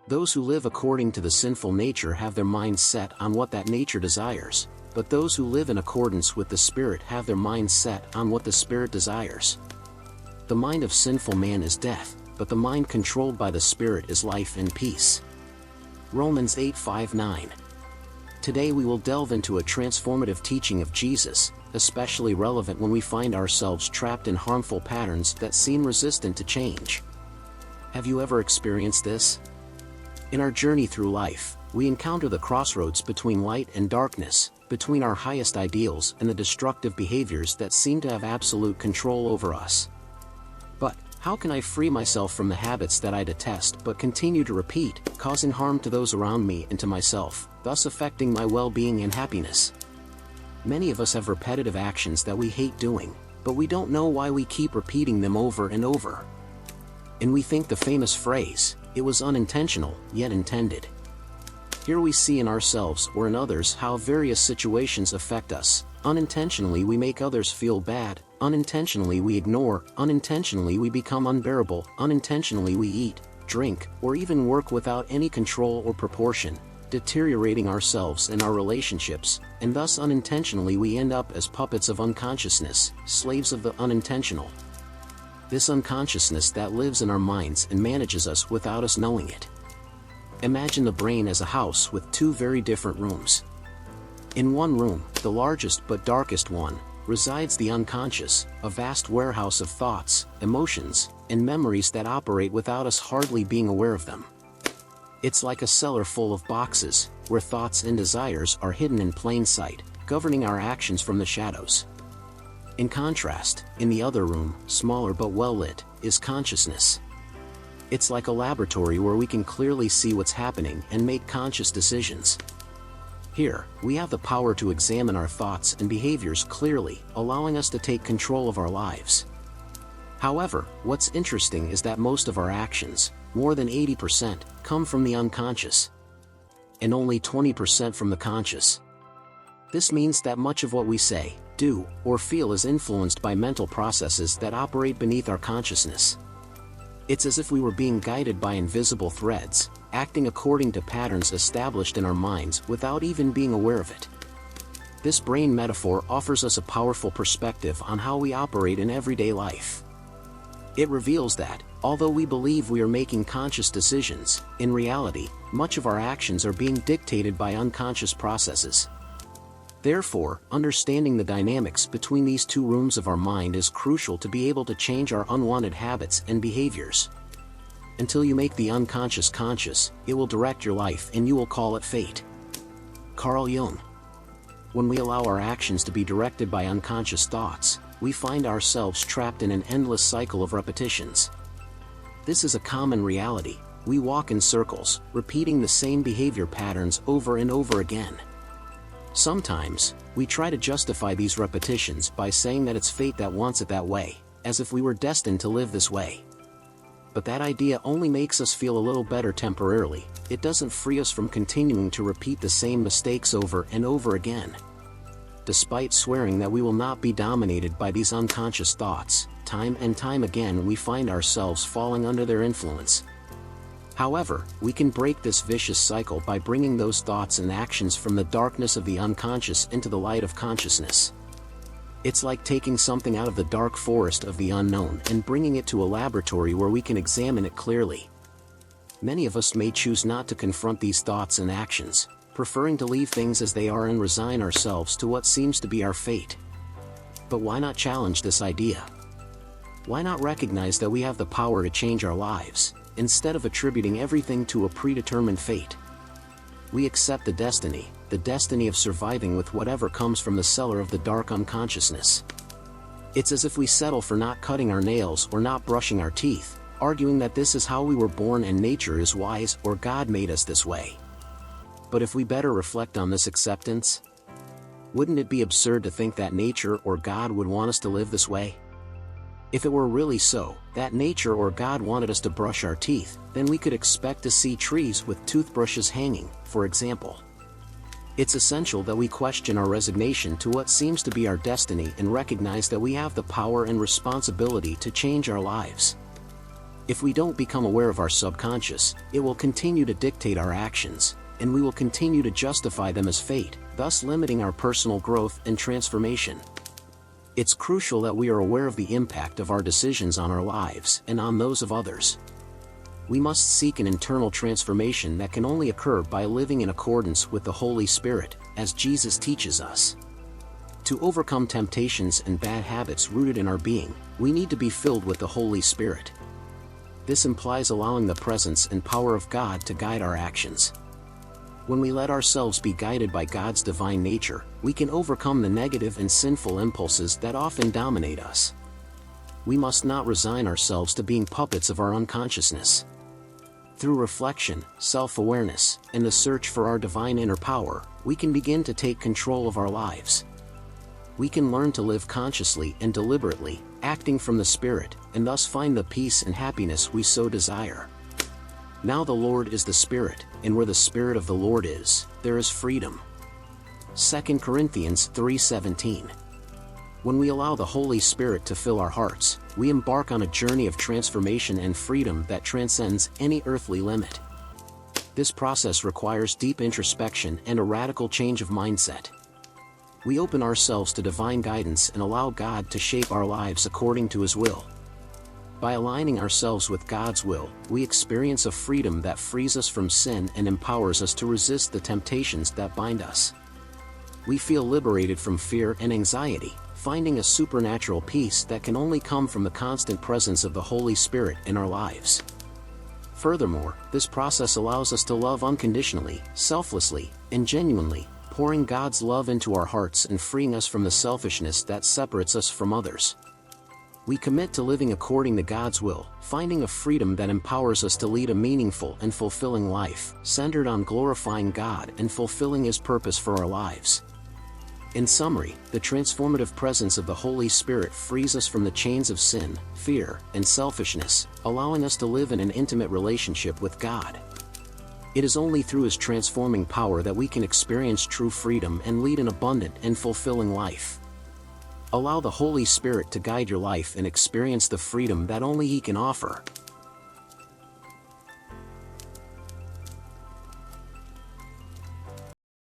Those who live according to the sinful nature have their minds set on what that nature desires, but those who live in accordance with the Spirit have their minds set on what the Spirit desires. The mind of sinful man is death, but the mind controlled by the Spirit is life and peace. Romans 8:5-9. Today we will delve into a transformative teaching of Jesus, especially relevant when we find ourselves trapped in harmful patterns that seem resistant to change. Have you ever experienced this? In our journey through life, we encounter the crossroads between light and darkness, between our highest ideals and the destructive behaviors that seem to have absolute control over us. But how can I free myself from the habits that I detest but continue to repeat, causing harm to those around me and to myself, thus affecting my well-being and happiness? Many of us have repetitive actions that we hate doing, but we don't know why we keep repeating them over and over. And we think the famous phrase, "It was unintentional, yet intended." Here we see in ourselves or in others how various situations affect us. Unintentionally we make others feel bad, unintentionally we ignore, unintentionally we become unbearable, unintentionally we eat, drink, or even work without any control or proportion, deteriorating ourselves and our relationships, and thus unintentionally we end up as puppets of unconsciousness, slaves of the unintentional. This unconsciousness that lives in our minds and manages us without us knowing it. Imagine the brain as a house with two very different rooms. In one room, the largest but darkest one, resides the unconscious, a vast warehouse of thoughts, emotions, and memories that operate without us hardly being aware of them. It's like a cellar full of boxes, where thoughts and desires are hidden in plain sight, governing our actions from the shadows. In contrast, in the other room, smaller but well lit, is consciousness. It's like a laboratory where we can clearly see what's happening and make conscious decisions. Here, we have the power to examine our thoughts and behaviors clearly, allowing us to take control of our lives. However, what's interesting is that most of our actions, more than 80%, come from the unconscious, and only 20% from the conscious. This means that much of what we say, do, or feel is influenced by mental processes that operate beneath our consciousness. It's as if we were being guided by invisible threads, acting according to patterns established in our minds without even being aware of it. This brain metaphor offers us a powerful perspective on how we operate in everyday life. It reveals that, although we believe we are making conscious decisions, in reality, much of our actions are being dictated by unconscious processes. Therefore, understanding the dynamics between these two rooms of our mind is crucial to be able to change our unwanted habits and behaviors. Until you make the unconscious conscious, it will direct your life and you will call it fate. Carl Jung. When we allow our actions to be directed by unconscious thoughts, we find ourselves trapped in an endless cycle of repetitions. This is a common reality. We walk in circles, repeating the same behavior patterns over and over again. Sometimes, we try to justify these repetitions by saying that it's fate that wants it that way, as if we were destined to live this way. But that idea only makes us feel a little better temporarily. It doesn't free us from continuing to repeat the same mistakes over and over again. Despite swearing that we will not be dominated by these unconscious thoughts, time and time again we find ourselves falling under their influence. However, we can break this vicious cycle by bringing those thoughts and actions from the darkness of the unconscious into the light of consciousness. It's like taking something out of the dark forest of the unknown and bringing it to a laboratory where we can examine it clearly. Many of us may choose not to confront these thoughts and actions, preferring to leave things as they are and resign ourselves to what seems to be our fate. But why not challenge this idea? Why not recognize that we have the power to change our lives, instead of attributing everything to a predetermined fate? We accept the destiny of surviving with whatever comes from the cellar of the dark unconsciousness. It's as if we settle for not cutting our nails or not brushing our teeth, arguing that this is how we were born and nature is wise or God made us this way. But if we better reflect on this acceptance, wouldn't it be absurd to think that nature or God would want us to live this way? If it were really so, that nature or God wanted us to brush our teeth, then we could expect to see trees with toothbrushes hanging, for example. It's essential that we question our resignation to what seems to be our destiny and recognize that we have the power and responsibility to change our lives. If we don't become aware of our subconscious, it will continue to dictate our actions, and we will continue to justify them as fate, thus limiting our personal growth and transformation. It's crucial that we are aware of the impact of our decisions on our lives and on those of others. We must seek an internal transformation that can only occur by living in accordance with the Holy Spirit, as Jesus teaches us. To overcome temptations and bad habits rooted in our being, we need to be filled with the Holy Spirit. This implies allowing the presence and power of God to guide our actions. When we let ourselves be guided by God's divine nature, we can overcome the negative and sinful impulses that often dominate us. We must not resign ourselves to being puppets of our unconsciousness. Through reflection, self-awareness, and the search for our divine inner power, we can begin to take control of our lives. We can learn to live consciously and deliberately, acting from the Spirit, and thus find the peace and happiness we so desire. Now the Lord is the Spirit, and where the Spirit of the Lord is, there is freedom. 2 Corinthians 3:17. When we allow the Holy Spirit to fill our hearts, we embark on a journey of transformation and freedom that transcends any earthly limit. This process requires deep introspection and a radical change of mindset. We open ourselves to divine guidance and allow God to shape our lives according to His will. By aligning ourselves with God's will, we experience a freedom that frees us from sin and empowers us to resist the temptations that bind us. We feel liberated from fear and anxiety, finding a supernatural peace that can only come from the constant presence of the Holy Spirit in our lives. Furthermore, this process allows us to love unconditionally, selflessly, and genuinely, pouring God's love into our hearts and freeing us from the selfishness that separates us from others. We commit to living according to God's will, finding a freedom that empowers us to lead a meaningful and fulfilling life, centered on glorifying God and fulfilling His purpose for our lives. In summary, the transformative presence of the Holy Spirit frees us from the chains of sin, fear, and selfishness, allowing us to live in an intimate relationship with God. It is only through His transforming power that we can experience true freedom and lead an abundant and fulfilling life. Allow the Holy Spirit to guide your life and experience the freedom that only He can offer.